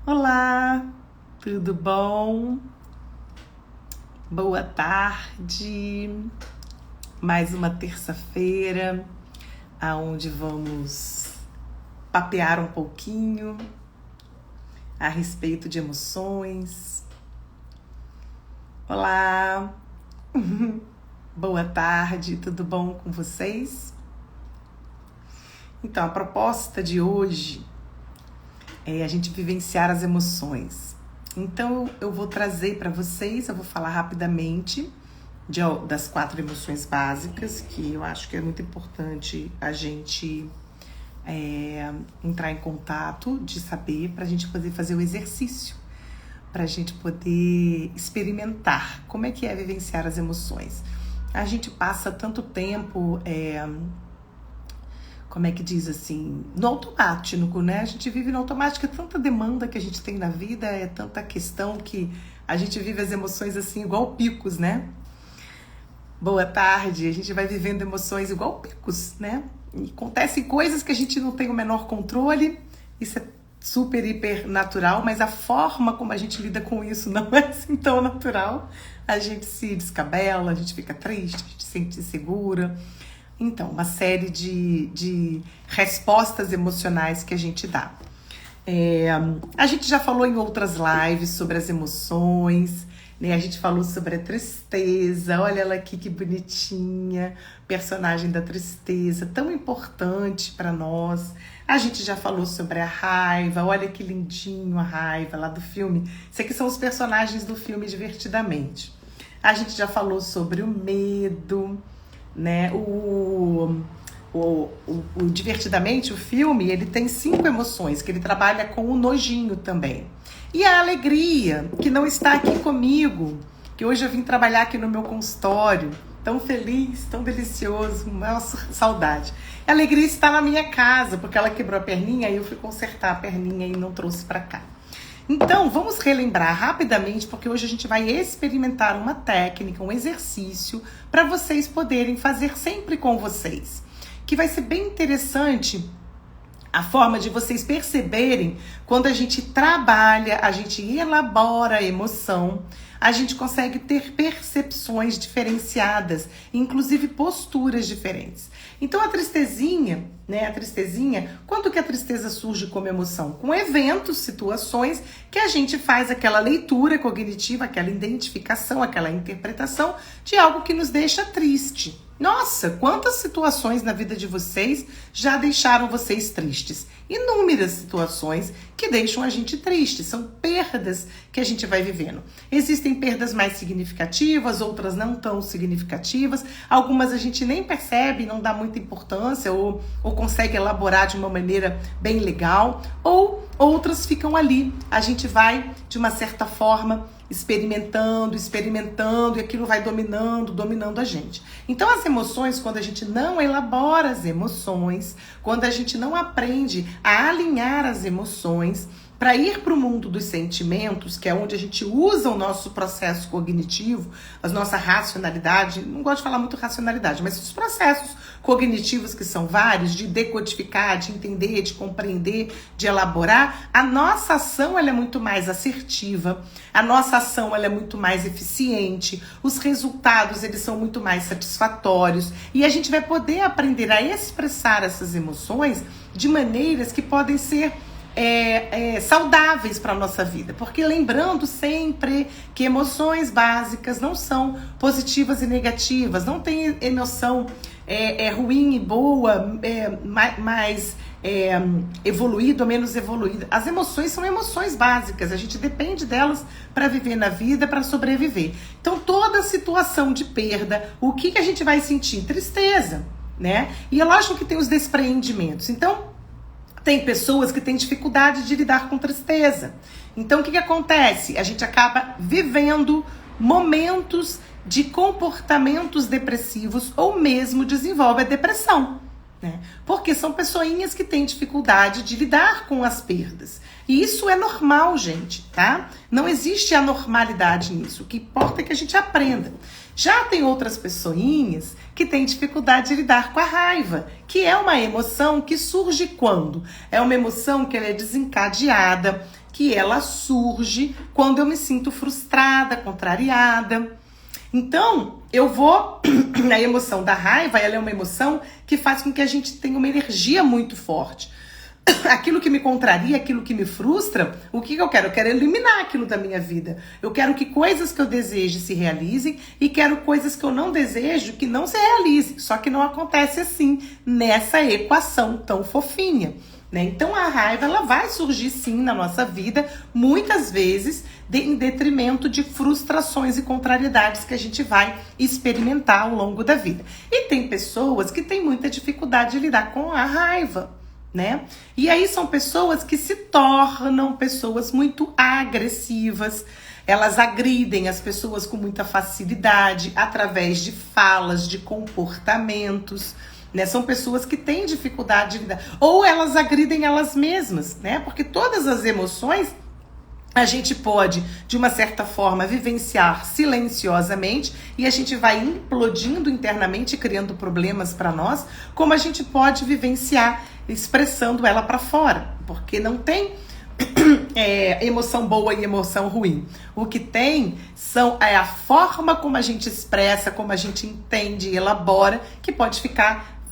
Olá, tudo bom? Boa tarde. Mais uma terça-feira, aonde vamos papear um pouquinho a respeito de emoções. Olá, boa tarde, tudo bom com vocês? Então, a proposta de hoje é a gente vivenciar as emoções. Então, eu vou trazer para vocês, eu vou falar rapidamente das 4 emoções básicas, que eu acho que é muito importante a gente entrar em contato, de saber, para a gente poder fazer o exercício, para a gente poder experimentar como é que é vivenciar as emoções. A gente passa tanto tempo... como é que diz assim, no automático, né? A gente vive no automático, é tanta demanda que a gente tem na vida, é tanta questão que a gente vive as emoções assim, igual picos, né? Boa tarde, a gente vai vivendo emoções igual picos, né? E acontecem coisas que a gente não tem o menor controle, isso é super, hiper natural, mas a forma como a gente lida com isso não é assim tão natural. A gente se descabela, a gente fica triste, a gente se sente insegura. Então, uma série de respostas emocionais que a gente dá. A gente já falou em outras lives sobre as emoções, né? A gente falou sobre a tristeza, olha ela aqui que bonitinha, personagem da tristeza, tão importante para nós. A gente já falou sobre a raiva, olha que lindinho a raiva lá do filme. Isso aqui são os personagens do filme Divertidamente. A gente já falou sobre o medo, né? O Divertidamente, o filme, ele tem 5 emoções, que ele trabalha com o nojinho também. E a alegria, que não está aqui comigo, que hoje eu vim trabalhar aqui no meu consultório, tão feliz, tão delicioso, nossa, saudade. A alegria está na minha casa, porque ela quebrou a perninha e eu fui consertar a perninha e não trouxe para cá. Então, vamos relembrar rapidamente, porque hoje a gente vai experimentar uma técnica, um exercício, para vocês poderem fazer sempre com vocês. Que vai ser bem interessante a forma de vocês perceberem quando a gente trabalha, a gente elabora a emoção, a gente consegue ter percepções diferenciadas, inclusive posturas diferentes. Então a tristezinha, né? A tristezinha, quando que a tristeza surge como emoção? Com eventos, situações que a gente faz aquela leitura cognitiva, aquela identificação, aquela interpretação de algo que nos deixa triste. Nossa, quantas situações na vida de vocês já deixaram vocês tristes? Inúmeras situações que deixam a gente triste, são perdas que a gente vai vivendo. Existem perdas mais significativas, outras não tão significativas, algumas a gente nem percebe, não dá muita importância ou consegue elaborar de uma maneira bem legal, ou outras ficam ali. A gente vai, de uma certa forma, experimentando, e aquilo vai dominando a gente. Então as emoções, quando a gente não elabora as emoções, quando a gente não aprende a alinhar as emoções, para ir para o mundo dos sentimentos, que é onde a gente usa o nosso processo cognitivo, a nossa racionalidade, não gosto de falar muito racionalidade, mas os processos cognitivos que são vários, de decodificar, de entender, de compreender, de elaborar, a nossa ação ela é muito mais assertiva, a nossa ação ela é muito mais eficiente, os resultados eles são muito mais satisfatórios e a gente vai poder aprender a expressar essas emoções de maneiras que podem ser saudáveis para a nossa vida, porque lembrando sempre que emoções básicas não são positivas e negativas, não tem emoção ruim e boa, mais evoluída ou menos evoluída. As emoções são emoções básicas, a gente depende delas para viver na vida, para sobreviver. Então toda situação de perda, o que a gente vai sentir? Tristeza, né? E é lógico que tem os despreendimentos. Então tem pessoas que têm dificuldade de lidar com tristeza. Então, o que acontece? A gente acaba vivendo momentos de comportamentos depressivos ou mesmo desenvolve a depressão, né? Porque são pessoinhas que têm dificuldade de lidar com as perdas. E isso é normal, gente, tá? Não existe anormalidade nisso. O que importa é que a gente aprenda. Já tem outras pessoinhas que têm dificuldade de lidar com a raiva, que é uma emoção que surge quando? É uma emoção que ela é desencadeada, que ela surge quando eu me sinto frustrada, contrariada. Então, a emoção da raiva, ela é uma emoção que faz com que a gente tenha uma energia muito forte. Aquilo que me contraria, aquilo que me frustra, o que eu quero? Eu quero eliminar aquilo da minha vida. Eu quero que coisas que eu desejo se realizem e quero coisas que eu não desejo que não se realizem. Só que não acontece assim, nessa equação tão fofinha, né? Então a raiva, ela vai surgir sim na nossa vida, muitas vezes em detrimento de frustrações e contrariedades que a gente vai experimentar ao longo da vida. E tem pessoas que têm muita dificuldade de lidar com a raiva, né? E aí são pessoas que se tornam pessoas muito agressivas. Elas agridem as pessoas com muita facilidade através de falas, de comportamentos, né? São pessoas que têm dificuldade de lidar. Ou elas agridem elas mesmas, né? Porque todas as emoções a gente pode, de uma certa forma, vivenciar silenciosamente e a gente vai implodindo internamente, criando problemas para nós, como a gente pode vivenciar expressando ela para fora, porque não tem emoção boa e emoção ruim. O que tem é a forma como a gente expressa, como a gente entende e elabora, que pode ficar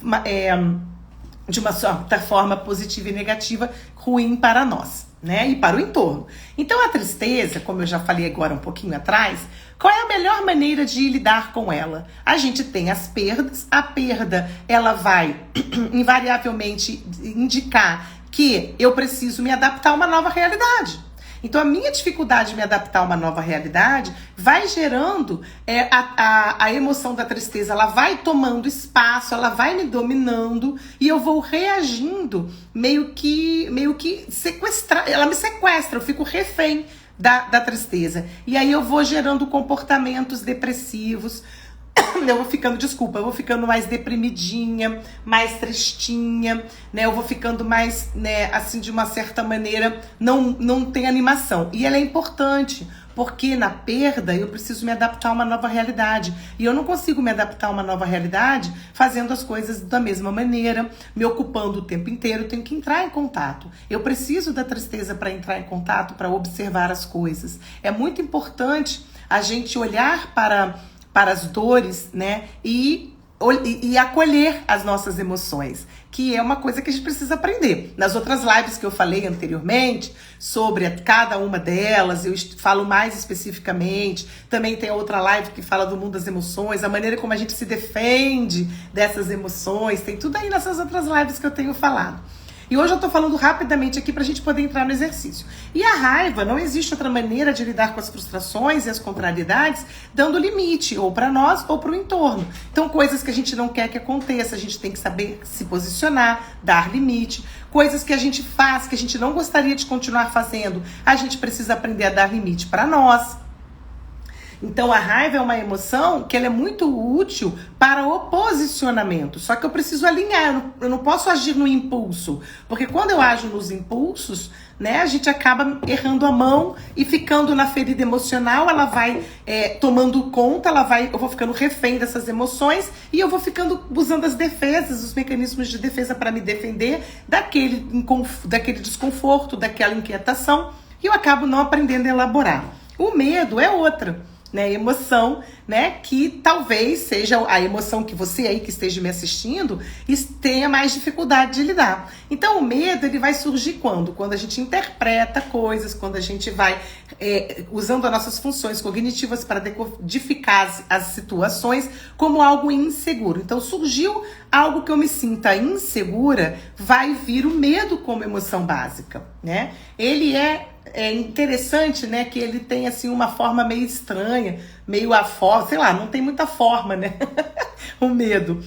de uma certa forma positiva e negativa, ruim para nós, né? E para o entorno. Então a tristeza, como eu já falei agora um pouquinho atrás, qual é a melhor maneira de lidar com ela? A gente tem as perdas. A perda, ela vai invariavelmente indicar que eu preciso me adaptar a uma nova realidade. Então a minha dificuldade de me adaptar a uma nova realidade vai gerando a emoção da tristeza, ela vai tomando espaço, ela vai me dominando e eu vou reagindo meio que sequestrar, ela me sequestra, eu fico refém da tristeza. E aí eu vou gerando comportamentos depressivos, eu vou ficando mais deprimidinha, mais tristinha, né? Eu vou ficando mais, né, assim, de uma certa maneira, não tem animação. E ela é importante, porque na perda eu preciso me adaptar a uma nova realidade. E eu não consigo me adaptar a uma nova realidade fazendo as coisas da mesma maneira, me ocupando o tempo inteiro. Eu tenho que entrar em contato. Eu preciso da tristeza para entrar em contato, para observar as coisas. É muito importante a gente olhar para as dores, né, e acolher as nossas emoções, que é uma coisa que a gente precisa aprender. Nas outras lives que eu falei anteriormente, sobre cada uma delas, eu falo mais especificamente. Também tem outra live que fala do mundo das emoções, a maneira como a gente se defende dessas emoções, tem tudo aí nessas outras lives que eu tenho falado. E hoje eu tô falando rapidamente aqui pra gente poder entrar no exercício. E a raiva, não existe outra maneira de lidar com as frustrações e as contrariedades dando limite, ou pra nós ou pro entorno. Então, coisas que a gente não quer que aconteça, a gente tem que saber se posicionar, dar limite. Coisas que a gente faz, que a gente não gostaria de continuar fazendo, a gente precisa aprender a dar limite pra nós. Então a raiva é uma emoção que ela é muito útil para o posicionamento. Só que eu preciso alinhar, eu não posso agir no impulso. Porque quando eu ajo nos impulsos, né, a gente acaba errando a mão e ficando na ferida emocional, ela vai tomando conta, eu vou ficando refém dessas emoções e eu vou ficando usando as defesas, os mecanismos de defesa para me defender daquele desconforto, daquela inquietação, e eu acabo não aprendendo a elaborar. O medo é outra, né, emoção, né, que talvez seja a emoção que você aí que esteja me assistindo tenha mais dificuldade de lidar. Então o medo, ele vai surgir quando? Quando a gente interpreta coisas, quando a gente vai usando as nossas funções cognitivas para decodificar as situações como algo inseguro. Então surgiu algo que eu me sinta insegura, vai vir o medo como emoção básica, né? Ele é interessante, né, que ele tem assim uma forma meio estranha, meio aforme, sei lá, não tem muita forma, né? O medo,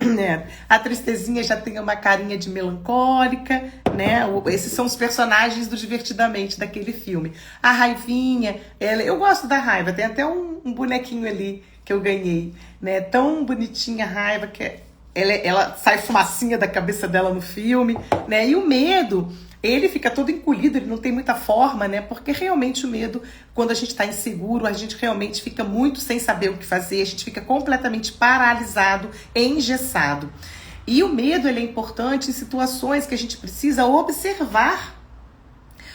né? A tristezinha já tem uma carinha de melancólica, né? Esses são os personagens do Divertidamente, daquele filme. A raivinha, eu gosto da raiva, tem até um bonequinho ali que eu ganhei, né? Tão bonitinha a raiva, que ela sai fumacinha da cabeça dela no filme, né? E o medo, ele fica todo encolhido, ele não tem muita forma, né? Porque realmente o medo, quando a gente tá inseguro, a gente realmente fica muito sem saber o que fazer, a gente fica completamente paralisado, engessado. E o medo, ele é importante em situações que a gente precisa observar.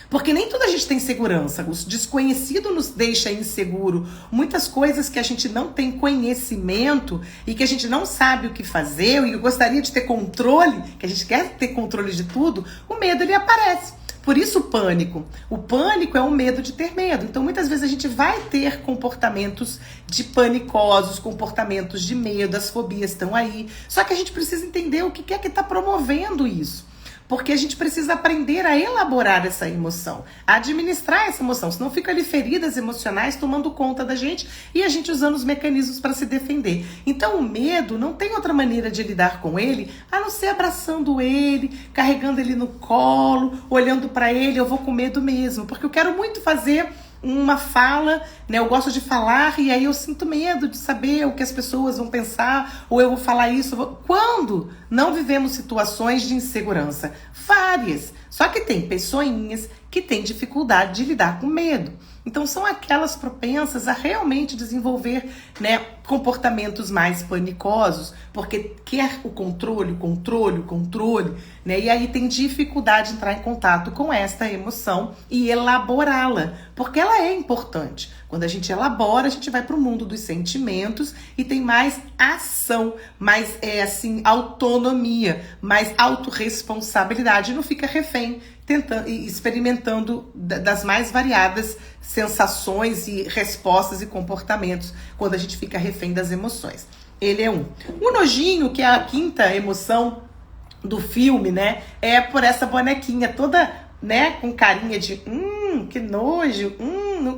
Porque nem tudo a gente tem segurança. O desconhecido nos deixa inseguro. Muitas coisas que a gente não tem conhecimento e que a gente não sabe o que fazer e gostaria de ter controle, que a gente quer ter controle de tudo, o medo, ele aparece. Por isso o pânico. O pânico é o medo de ter medo. Então muitas vezes a gente vai ter comportamentos de panicosos, comportamentos de medo, as fobias estão aí. Só que a gente precisa entender o que é que está promovendo isso. Porque a gente precisa aprender a elaborar essa emoção, a administrar essa emoção, senão fica ali feridas emocionais tomando conta da gente e a gente usando os mecanismos para se defender. Então o medo não tem outra maneira de lidar com ele a não ser abraçando ele, carregando ele no colo, olhando para ele. Eu vou com medo mesmo, porque eu quero muito fazer uma fala, né? Eu gosto de falar e aí eu sinto medo de saber o que as pessoas vão pensar, ou eu vou falar isso. Quando não vivemos situações de insegurança? Várias. Só que tem pessoinhas que têm dificuldade de lidar com medo. Então são aquelas propensas a realmente desenvolver, né, comportamentos mais panicosos, porque quer o controle, né? E aí tem dificuldade de entrar em contato com esta emoção e elaborá-la, porque ela é importante. Quando a gente elabora, a gente vai para o mundo dos sentimentos e tem mais ação, mais autonomia, mais autorresponsabilidade, não fica refém tentando e experimentando das mais variadas sensações e respostas e comportamentos quando a gente fica refém das emoções. Ele é um. O nojinho, que é a quinta emoção do filme, né? É por essa bonequinha toda, né, com carinha de que nojo,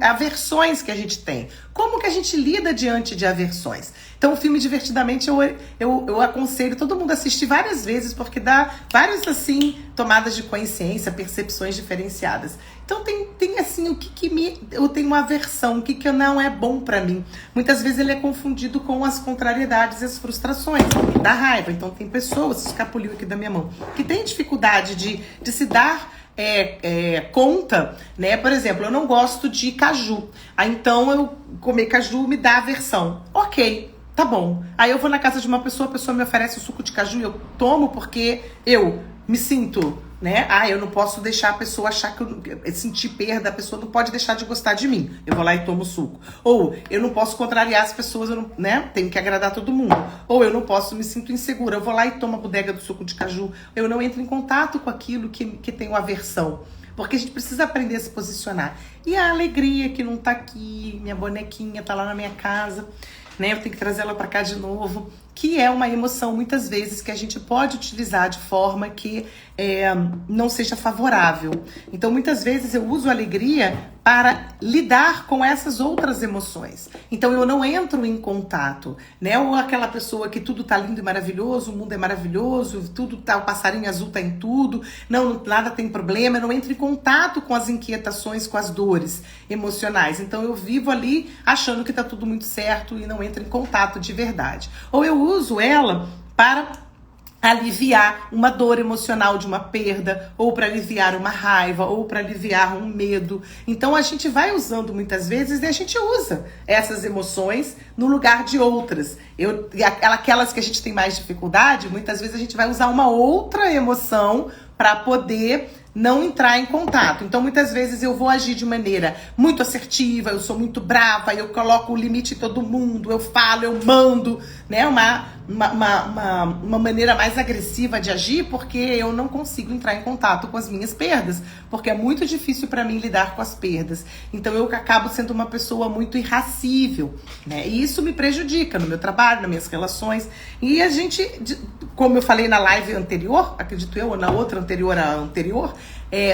aversões que a gente tem. Como que a gente lida diante de aversões? Então o filme Divertidamente eu aconselho todo mundo a assistir várias vezes, porque dá várias assim tomadas de consciência, percepções diferenciadas. Então tem assim o que eu tenho uma aversão, o que não é bom pra mim. Muitas vezes ele é confundido com as contrariedades e as frustrações da raiva. Então tem pessoas, escapuliu aqui da minha mão, que tem dificuldade de se dar conta, né? Por exemplo, eu não gosto de caju. Aí então eu comer caju me dá aversão. Ok, tá bom. Aí eu vou na casa de uma pessoa, a pessoa me oferece o suco de caju e eu tomo porque eu me sinto, né? Eu não posso deixar a pessoa achar que eu sentir perda, a pessoa não pode deixar de gostar de mim. Eu vou lá e tomo o suco. Ou eu não posso contrariar as pessoas, eu não, né? Tenho que agradar todo mundo. Ou eu não posso, me sinto insegura. Eu vou lá e tomo a bodega do suco de caju. Eu não entro em contato com aquilo que tenho aversão. Porque a gente precisa aprender a se posicionar. E a alegria que não tá aqui, minha bonequinha tá lá na minha casa, né? Eu tenho que trazer ela para cá de novo, que é uma emoção muitas vezes que a gente pode utilizar de forma que não seja favorável. Então muitas vezes eu uso a alegria para lidar com essas outras emoções. Então eu não entro em contato, né? Ou aquela pessoa que tudo tá lindo e maravilhoso, o mundo é maravilhoso, tudo tá, o passarinho azul tá em tudo, nada tem problema, eu não entro em contato com as inquietações, com as dores emocionais. Então eu vivo ali achando que tá tudo muito certo e não entro em contato de verdade. Ou eu uso ela para aliviar uma dor emocional de uma perda, ou para aliviar uma raiva, ou para aliviar um medo. Então a gente vai usando muitas vezes e a gente usa essas emoções no lugar de outras. Aquelas que a gente tem mais dificuldade, muitas vezes a gente vai usar uma outra emoção para poder não entrar em contato. Então, muitas vezes eu vou agir de maneira muito assertiva, eu sou muito brava, eu coloco o limite em todo mundo, eu falo, eu mando, né? Uma maneira mais agressiva de agir, porque eu não consigo entrar em contato com as minhas perdas, porque é muito difícil para mim lidar com as perdas. Então, eu acabo sendo uma pessoa muito irascível, né? E isso me prejudica no meu trabalho, nas minhas relações. E a gente, como eu falei na live anterior, acredito eu, ou na outra anterior à anterior,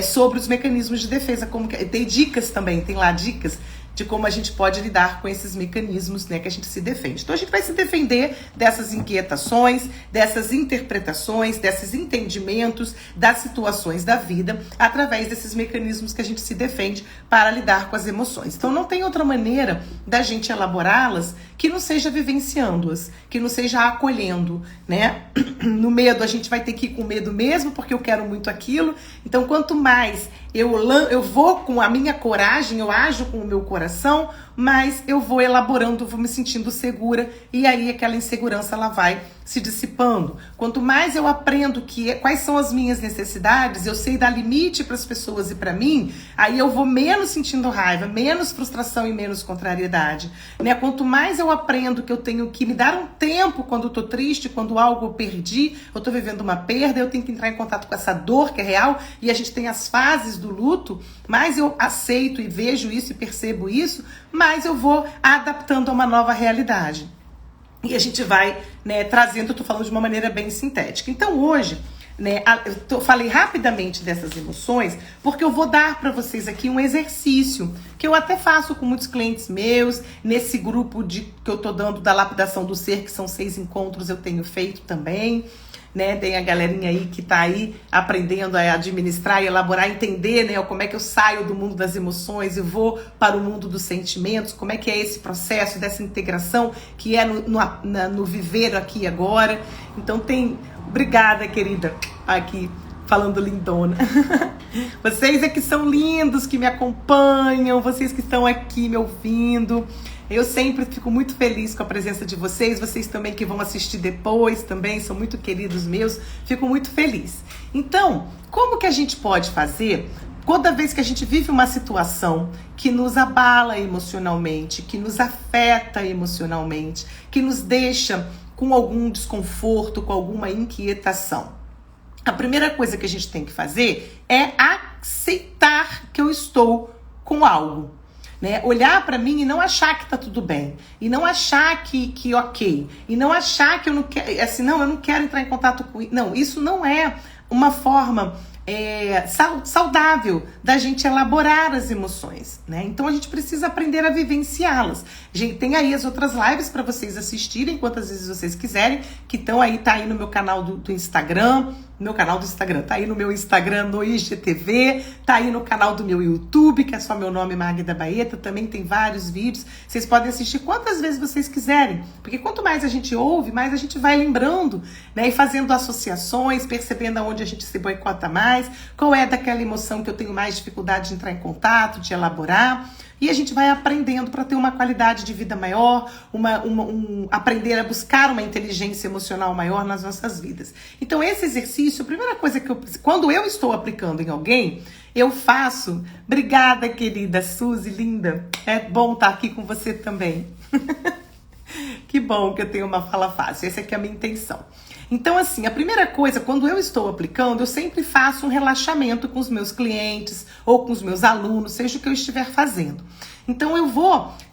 sobre os mecanismos de defesa, tem dicas também, tem lá dicas de como a gente pode lidar com esses mecanismos, né, que a gente se defende. Então a gente vai se defender dessas inquietações, dessas interpretações, desses entendimentos das situações da vida, através desses mecanismos que a gente se defende para lidar com as emoções. Então não tem outra maneira da gente elaborá-las que não seja vivenciando-as, que não seja acolhendo, né? No medo a gente vai ter que ir com medo mesmo, porque eu quero muito aquilo. Então quanto mais eu vou com a minha coragem, eu ajo com o meu coração, mas eu vou elaborando, eu vou me sentindo segura, e aí aquela insegurança ela vai se dissipando. Quanto mais eu aprendo quais são as minhas necessidades, eu sei dar limite para as pessoas e para mim, aí eu vou menos sentindo raiva, menos frustração e menos contrariedade, né? Quanto mais eu aprendo que eu tenho que me dar um tempo quando eu tô triste, quando algo eu perdi, eu tô vivendo uma perda, eu tenho que entrar em contato com essa dor que é real, e a gente tem as fases do luto, mais eu aceito e vejo isso e percebo isso, mais eu vou adaptando a uma nova realidade. E a gente vai, né, trazendo, eu tô falando de uma maneira bem sintética. Então hoje, né, falei rapidamente dessas emoções, porque eu vou dar para vocês aqui um exercício, que eu até faço com muitos clientes meus, nesse grupo que eu tô dando da lapidação do ser, que são 6 encontros, eu tenho feito também. Né, tem a galerinha aí que tá aí aprendendo a administrar e elaborar, entender, né, como é que eu saio do mundo das emoções e vou para o mundo dos sentimentos, como é que é esse processo dessa integração que é no viver aqui e agora. Então obrigada, querida, aqui falando lindona. Vocês é que são lindos, que me acompanham, vocês que estão aqui me ouvindo. Eu sempre fico muito feliz com a presença de vocês também que vão assistir depois também, são muito queridos meus, fico muito feliz. Então, como que a gente pode fazer toda vez que a gente vive uma situação que nos abala emocionalmente, que nos afeta emocionalmente, que nos deixa com algum desconforto, com alguma inquietação? A primeira coisa que a gente tem que fazer é aceitar que eu estou com algo. Né? Olhar para mim e não achar que tá tudo bem, e não achar que ok, e não achar que eu não quero, assim, não, eu não quero entrar em contato com isso. Não, isso não é uma forma saudável da gente elaborar as emoções, né? Então a gente precisa aprender a vivenciá-las. Gente, tem aí as outras lives para vocês assistirem quantas vezes vocês quiserem, que estão aí, tá aí no meu canal do Instagram. Meu canal do Instagram, tá aí no meu Instagram, no IGTV, tá aí no canal do meu YouTube, que é só meu nome, Magda Baeta, também tem vários vídeos, vocês podem assistir quantas vezes vocês quiserem, porque quanto mais a gente ouve, mais a gente vai lembrando, né, e fazendo associações, percebendo aonde a gente se boicota mais, qual é daquela emoção que eu tenho mais dificuldade de entrar em contato, de elaborar. E a gente vai aprendendo para ter uma qualidade de vida maior, aprender a buscar uma inteligência emocional maior nas nossas vidas. Então esse exercício, a primeira coisa quando eu estou aplicando em alguém, eu faço. Obrigada, querida Suzy, linda. É bom estar aqui com você também. Que bom que eu tenho uma fala fácil. Essa aqui é a minha intenção. Então, assim, a primeira coisa, quando eu estou aplicando, eu sempre faço um relaxamento com os meus clientes ou com os meus alunos, seja o que eu estiver fazendo. Então,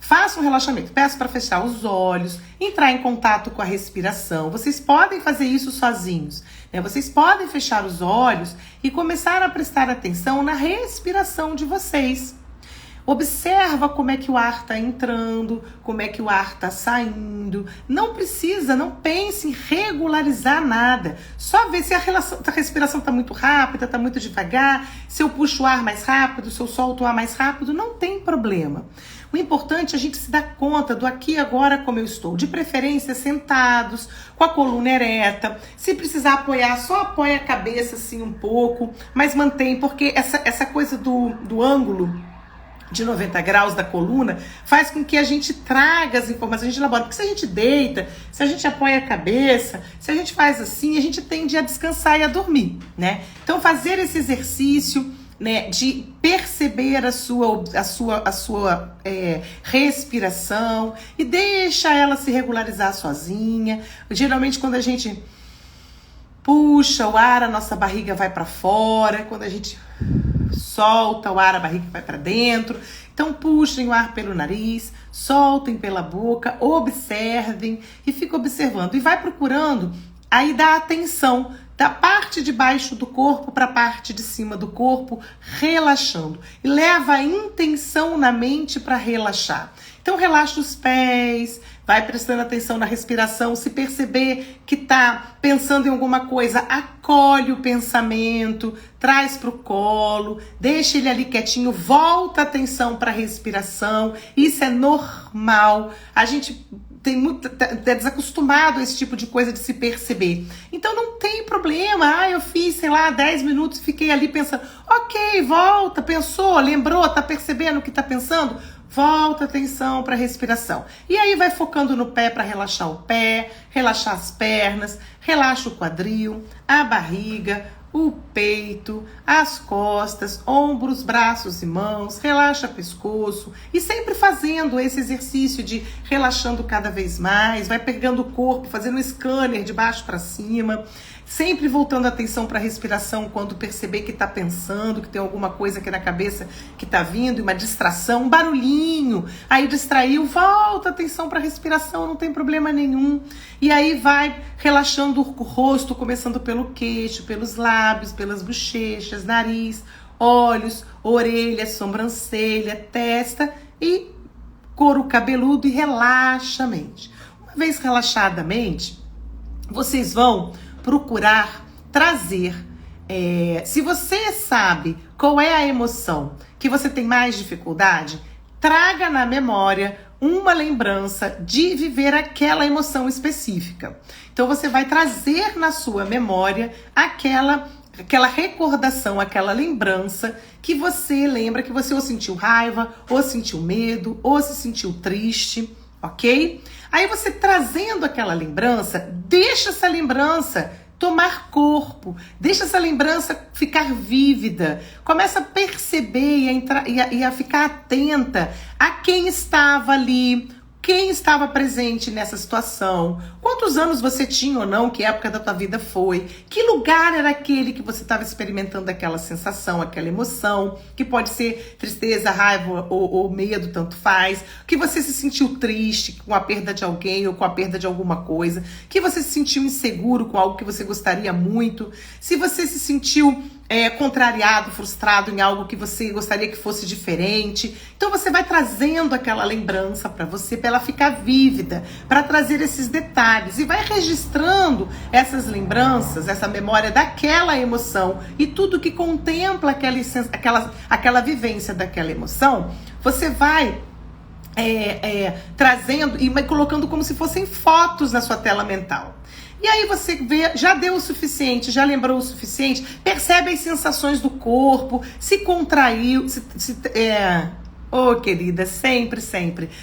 faço um relaxamento, peço para fechar os olhos, entrar em contato com a respiração. Vocês podem fazer isso sozinhos, né? Vocês podem fechar os olhos e começar a prestar atenção na respiração de vocês. Observa como é que o ar está entrando, como é que o ar está saindo. Não pense em regularizar nada. Só ver se a respiração está muito rápida, está muito devagar, se eu puxo o ar mais rápido, se eu solto o ar mais rápido, não tem problema. O importante é a gente se dar conta do aqui e agora como eu estou. De preferência sentados, com a coluna ereta. Se precisar apoiar, só apoia a cabeça assim um pouco, mas mantém, porque essa coisa do ângulo de 90 graus da coluna faz com que a gente traga as informações, a gente elabora. Porque se a gente deita, se a gente apoia a cabeça, se a gente faz assim, a gente tende a descansar e a dormir, né? Então fazer esse exercício, né, de perceber a sua respiração e deixa ela se regularizar sozinha. Geralmente quando a gente puxa o ar, a nossa barriga vai para fora. Quando a gente solta o ar, a barriga vai para dentro. Então puxem o ar pelo nariz, soltem pela boca, observem e fica observando. E vai procurando aí dar atenção da parte de baixo do corpo para a parte de cima do corpo, relaxando. E leva a intenção na mente para relaxar. Então relaxa os pés, vai prestando atenção na respiração. Se perceber que está pensando em alguma coisa, acolhe o pensamento, traz para o colo, deixa ele ali quietinho, volta a atenção para a respiração. Isso é normal. A gente é desacostumado a esse tipo de coisa de se perceber. Então não tem problema. Eu fiz, 10 minutos, fiquei ali pensando. Ok, volta, pensou, lembrou, tá percebendo o que tá pensando? Volta a atenção para a respiração. E aí vai focando no pé para relaxar o pé, relaxar as pernas, relaxa o quadril, a barriga, o peito, as costas, ombros, braços e mãos, relaxa pescoço e sempre fazendo esse exercício de relaxando cada vez mais, vai pegando o corpo, fazendo um scanner de baixo para cima, sempre voltando a atenção para a respiração quando perceber que está pensando, que tem alguma coisa aqui na cabeça que está vindo, uma distração, um barulhinho, aí distraiu, volta a atenção para a respiração, não tem problema nenhum. E aí vai relaxando o rosto, começando pelo queixo, pelos lábios, pelas bochechas, nariz, olhos, orelhas, sobrancelha, testa e couro cabeludo e relaxa a mente. Uma vez relaxada a mente, vocês vão procurar trazer, se você sabe qual é a emoção que você tem mais dificuldade, traga na memória uma lembrança de viver aquela emoção específica. Então você vai trazer na sua memória aquela recordação, aquela lembrança que você lembra que você ou sentiu raiva, ou sentiu medo, ou se sentiu triste, ok? Aí você trazendo aquela lembrança, deixa essa lembrança tomar corpo, deixa essa lembrança ficar vívida, começa a perceber e a ficar atenta a quem estava ali, quem estava presente nessa situação, quantos anos você tinha ou não, que época da tua vida foi, que lugar era aquele que você estava experimentando aquela sensação, aquela emoção, que pode ser tristeza, raiva ou medo, tanto faz, que você se sentiu triste com a perda de alguém ou com a perda de alguma coisa, que você se sentiu inseguro com algo que você gostaria muito, se você se sentiu contrariado, frustrado em algo que você gostaria que fosse diferente. Então você vai trazendo aquela lembrança para você, para ela ficar vívida, para trazer esses detalhes e vai registrando essas lembranças, essa memória daquela emoção e tudo que contempla aquela vivência daquela emoção, você vai trazendo e vai colocando como se fossem fotos na sua tela mental. E aí você vê, já deu o suficiente, já lembrou o suficiente, percebe as sensações do corpo, se contraiu, querida, sempre.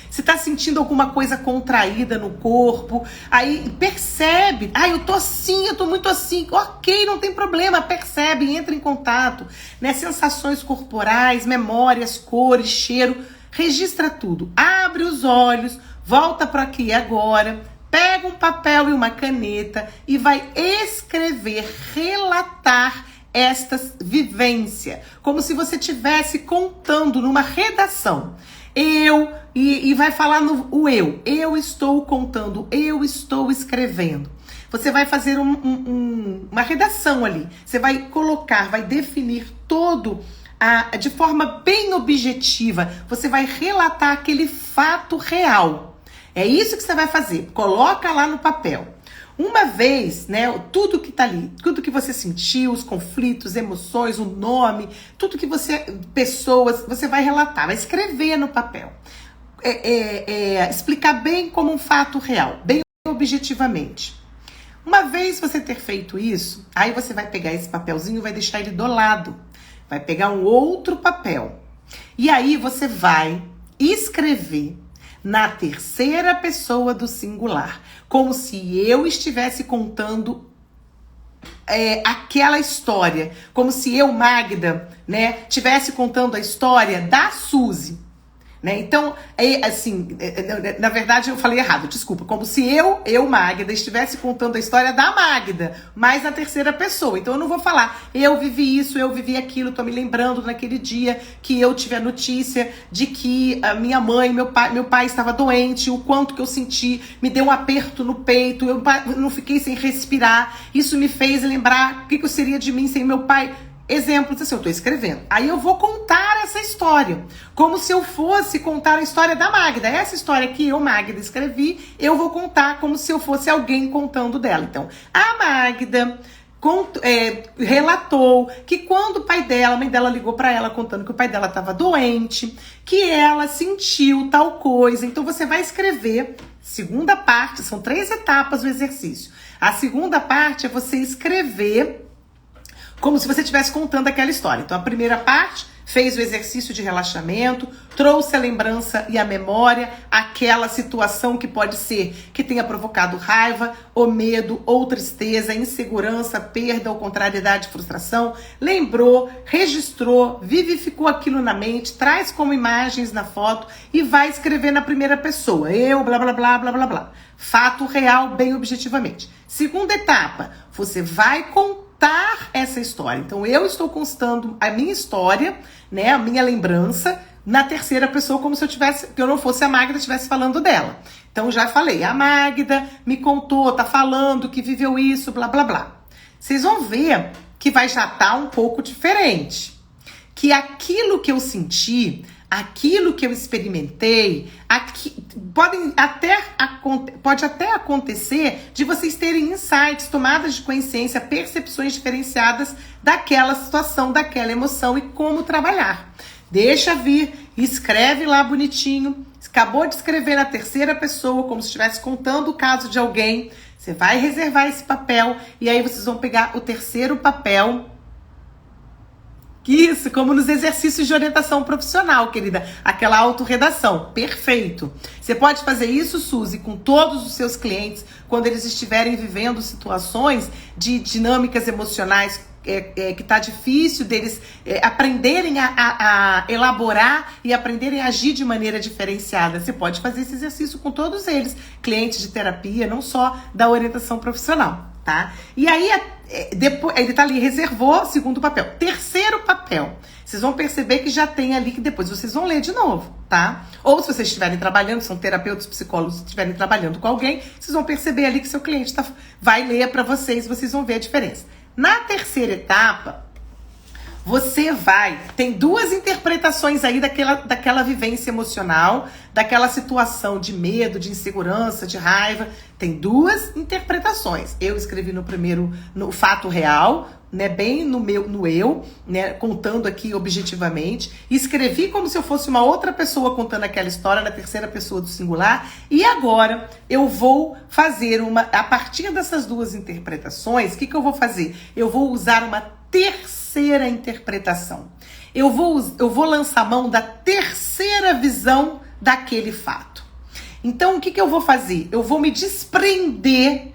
Se tá sentindo alguma coisa contraída no corpo, aí percebe, eu tô assim, eu tô muito assim, ok, não tem problema, percebe, entra em contato, né? Sensações corporais, memórias, cores, cheiro, registra tudo, abre os olhos, volta para aqui e agora. Pega um papel e uma caneta e vai escrever, relatar esta vivência, como se você estivesse contando numa redação. E vai falar no eu. Eu estou contando, eu estou escrevendo. Você vai fazer uma redação ali. Você vai colocar, vai definir todo de forma bem objetiva. Você vai relatar aquele fato real. É isso que você vai fazer. Coloca lá no papel. Uma vez, né, tudo que tá ali, tudo que você sentiu, os conflitos, emoções, o nome, tudo que pessoas, você vai relatar, vai escrever no papel. Explicar bem como um fato real, bem objetivamente. Uma vez você ter feito isso, aí você vai pegar esse papelzinho e vai deixar ele do lado. Vai pegar um outro papel. E aí você vai escrever na terceira pessoa do singular, como se eu estivesse contando aquela história, como se eu, Magda, né, estivesse contando a história da Suzy. Né? Então, assim, na verdade eu falei errado, desculpa. Como se eu, Magda, estivesse contando a história da Magda, mas na terceira pessoa. Então eu não vou falar, eu vivi isso, eu vivi aquilo, tô me lembrando naquele dia que eu tive a notícia de que a minha mãe, meu pai estava doente, o quanto que eu senti, me deu um aperto no peito, eu não fiquei sem respirar, isso me fez lembrar o que eu seria de mim sem meu pai. Exemplos assim, eu tô escrevendo. Aí eu vou contar essa história, como se eu fosse contar a história da Magda. Essa história que eu, Magda, escrevi, eu vou contar como se eu fosse alguém contando dela. Então, a Magda relatou que quando o pai dela, a mãe dela ligou pra ela contando que o pai dela estava doente, que ela sentiu tal coisa. Então você vai escrever, segunda parte, são 3 etapas do exercício. A segunda parte é você escrever como se você estivesse contando aquela história. Então, a primeira parte fez o exercício de relaxamento, trouxe a lembrança e a memória, aquela situação que pode ser que tenha provocado raiva, ou medo, ou tristeza, insegurança, perda, ou contrariedade, frustração. Lembrou, registrou, vivificou aquilo na mente, traz como imagens na foto e vai escrever na primeira pessoa. Eu, blá, blá, blá, blá, blá, blá. Fato real, bem objetivamente. Segunda etapa, você vai contar essa história. Então eu estou contando a minha história, né, a minha lembrança na terceira pessoa, como se eu não fosse a Magda, estivesse falando dela. Então já falei, a Magda me contou, tá falando que viveu isso, blá blá blá. Vocês vão ver que vai já estar um pouco diferente, que aquilo que eu senti, aquilo que eu experimentei, pode até acontecer de vocês terem insights, tomadas de consciência, percepções diferenciadas daquela situação, daquela emoção e como trabalhar. Deixa vir, escreve lá bonitinho. Acabou de escrever na terceira pessoa, como se estivesse contando o caso de alguém. Você vai reservar esse papel e aí vocês vão pegar o terceiro papel. Isso, como nos exercícios de orientação profissional, querida. Aquela autorredação. Perfeito. Você pode fazer isso, Suzy, com todos os seus clientes, quando eles estiverem vivendo situações de dinâmicas emocionais que tá difícil deles aprenderem a elaborar e aprenderem a agir de maneira diferenciada. Você pode fazer esse exercício com todos eles, clientes de terapia, não só da orientação profissional, tá? E aí, depois, ele tá ali, reservou segundo papel. Terceiro papel, vocês vão perceber que já tem ali, que depois vocês vão ler de novo, tá? Ou se vocês estiverem trabalhando, são terapeutas, psicólogos, estiverem trabalhando com alguém, vocês vão perceber ali que seu cliente vai ler para vocês vão ver a diferença. Na terceira etapa, tem 2 interpretações aí daquela vivência emocional, daquela situação de medo, de insegurança, de raiva. Tem 2 interpretações. Eu escrevi no primeiro, no fato real, né, bem no eu, né, contando aqui objetivamente. Escrevi como se eu fosse uma outra pessoa contando aquela história na terceira pessoa do singular. E agora eu vou fazer a partir dessas 2 interpretações, o que eu vou fazer? Eu vou usar uma terceira interpretação. Eu vou lançar mão da terceira visão daquele fato. Então, o que eu vou fazer? Eu vou me desprender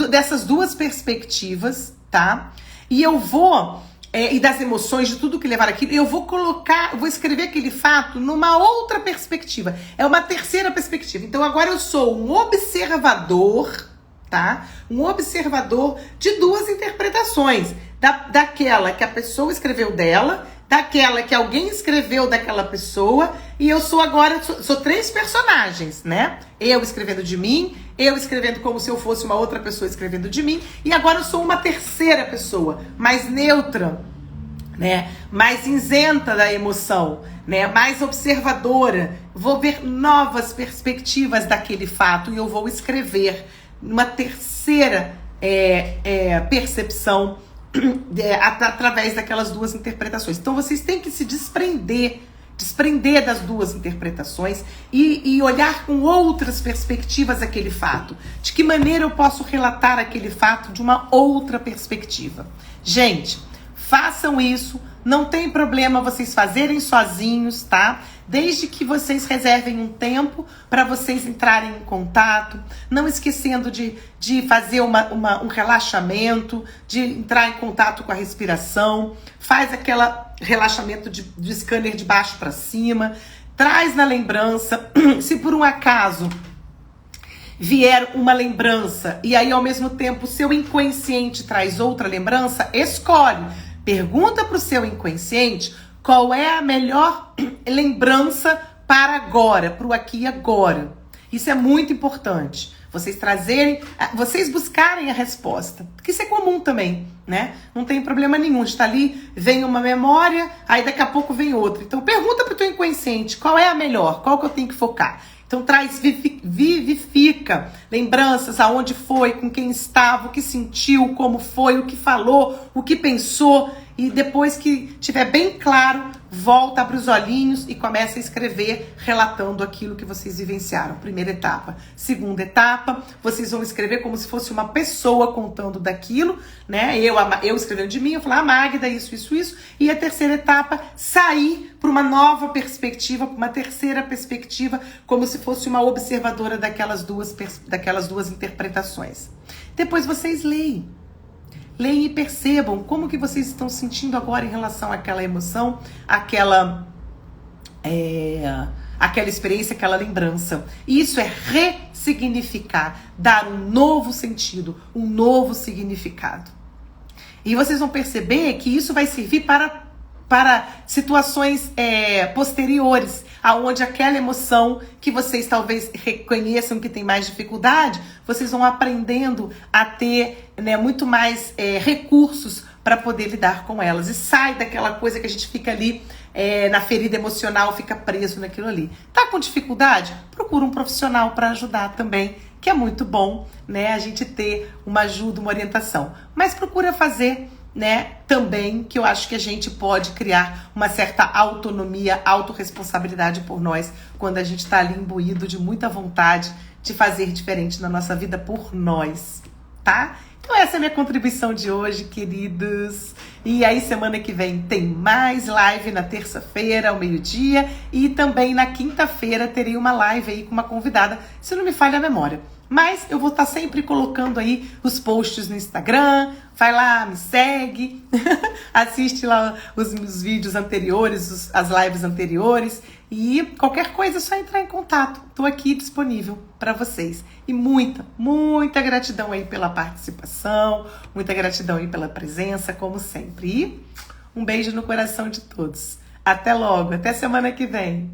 dessas 2 perspectivas, tá? E eu vou, e das emoções, de tudo que levar aquilo, eu vou escrever aquele fato numa outra perspectiva. É uma terceira perspectiva. Então, agora eu sou um observador, tá? Um observador de 2 interpretações. Daquela que a pessoa escreveu dela, daquela que alguém escreveu daquela pessoa, e eu sou 3 personagens, né? Eu escrevendo de mim, eu escrevendo como se eu fosse uma outra pessoa escrevendo de mim, e agora eu sou uma terceira pessoa, mais neutra, né? Mais isenta da emoção, né? Mais observadora. Vou ver novas perspectivas daquele fato e eu vou escrever uma terceira percepção através daquelas 2 interpretações. Então vocês têm que se desprender das 2 interpretações e olhar com outras perspectivas aquele fato. De que maneira eu posso relatar aquele fato de uma outra perspectiva? Gente, façam isso. Não tem problema vocês fazerem sozinhos, tá? Desde que vocês reservem um tempo para vocês entrarem em contato, não esquecendo de fazer um relaxamento, de entrar em contato com a respiração, faz aquele relaxamento de scanner de baixo para cima, traz na lembrança. Se por um acaso vier uma lembrança e aí ao mesmo tempo o seu inconsciente traz outra lembrança, escolhe. Pergunta para o seu inconsciente qual é a melhor lembrança para agora, para o aqui e agora. Isso é muito importante. Vocês buscarem a resposta. Porque isso é comum também, né? Não tem problema nenhum. Está ali, vem uma memória, aí daqui a pouco vem outra. Então pergunta para o teu inconsciente qual é a melhor, qual que eu tenho que focar. Então vivifica lembranças, aonde foi, com quem estava, o que sentiu, como foi, o que falou, o que pensou. E depois que estiver bem claro, volta, abre os olhinhos e começa a escrever, relatando aquilo que vocês vivenciaram. Primeira etapa. Segunda etapa, vocês vão escrever como se fosse uma pessoa contando daquilo, né? Eu escrevendo de mim, eu falar, Magda, isso. E a terceira etapa, sair para uma nova perspectiva, para uma terceira perspectiva, como se fosse uma observadora daquelas duas interpretações. Depois vocês leem. Leem e percebam como que vocês estão sentindo agora em relação àquela emoção, àquela experiência, aquela lembrança. Isso é ressignificar, dar um novo sentido, um novo significado. E vocês vão perceber que isso vai servir para situações posteriores, aonde aquela emoção que vocês talvez reconheçam que tem mais dificuldade, vocês vão aprendendo a ter, né, muito mais recursos para poder lidar com elas. E sai daquela coisa que a gente fica ali na ferida emocional, fica preso naquilo ali. Tá com dificuldade? Procura um profissional para ajudar também, que é muito bom, né, a gente ter uma ajuda, uma orientação. Mas procura fazer, né, também, que eu acho que a gente pode criar uma certa autonomia, autorresponsabilidade por nós, quando a gente está ali imbuído de muita vontade de fazer diferente na nossa vida por nós, tá? Então essa é a minha contribuição de hoje, queridos. E aí semana que vem tem mais live, na terça-feira ao meio-dia, e também na quinta-feira terei uma live aí com uma convidada, se não me falha a memória. Mas eu vou estar sempre colocando aí os posts no Instagram. Vai lá, me segue, assiste lá os meus vídeos anteriores, as lives anteriores. E qualquer coisa é só entrar em contato. Estou aqui disponível para vocês. E muita, muita gratidão aí pela participação. Muita gratidão aí pela presença, como sempre. E um beijo no coração de todos. Até logo, até semana que vem.